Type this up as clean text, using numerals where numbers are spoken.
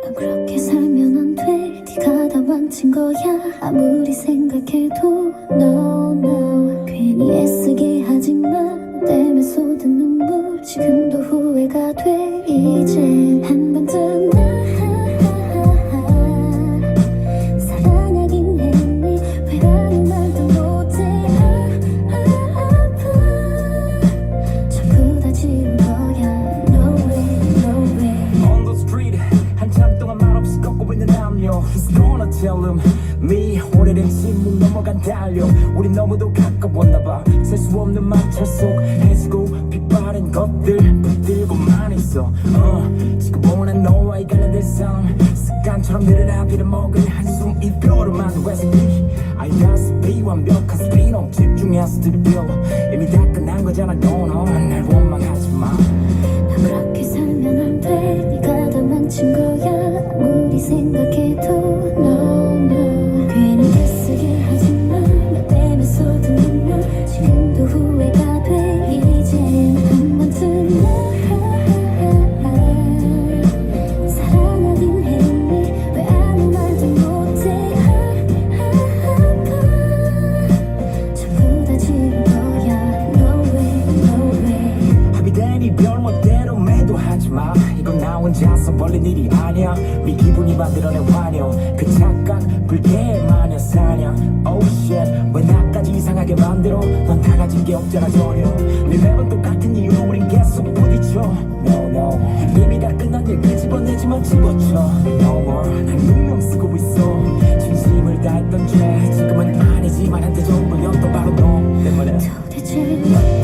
난 그렇게 살면 안 돼. 네가 다 망친 거야. 아무리 생각해도 No no. 괜히 애쓰게 하지마. 너 때문에 쏟은 눈물 지금도 후회가 돼. 이젠 한 번쯤 사랑하긴 했니. 왜 아무 말도 못해. 전부 다 지운 거야. No way no way. On the street 한참 동안 말없이 걷고 있는 남녀. He's gonna tell him me. 오래된 침묵 넘어간 달력. 우린 너무도 가까웠나봐. 셀 수 없는 마찰 속 해지고 빛바랜 것들 붙들고만 있어. 지금 원한 너와의 관련된 삶 습관처럼 늘어나 빌어먹은 한숨 이별을 만든 레시피. I got be 완벽한 스피너 집중해서 들이켜. 이미 다 끝난 거잖아. No no 날 원망하지 마. 난 그렇게 살면 안 돼. 네가 다 망친 거야. 아무리 생각해도 No no. 괜히 애쓰게 하지마. 나 때문에 쏟은 눈물 지금도 후회가 돼. 이젠 한 번쯤 사랑하긴 했니. 왜 아무 말도 못해. 전부 다 지운 거야. No way no way. 합의된 이별 멋대로 매도하지 마. 이건 나 혼자서 벌린 일이 아니야. 네 기분이 만들어낸 환영. 그 착각 불쾌의 마녀 사냥. Oh shit 왜 나까지 이상하게 만들어. 넌 다 가진 게 없잖아 전혀. 늘 매번 똑같은 이유로 우린 계속 부딪혀. No no 이미 다 끝난 일 끄집어내지만 집어쳐. No more 난 누명 쓰고 있어. 진심을 다했던 죄 지금은 아니지만 한때 전부였던 바로 너 때문에. 도대체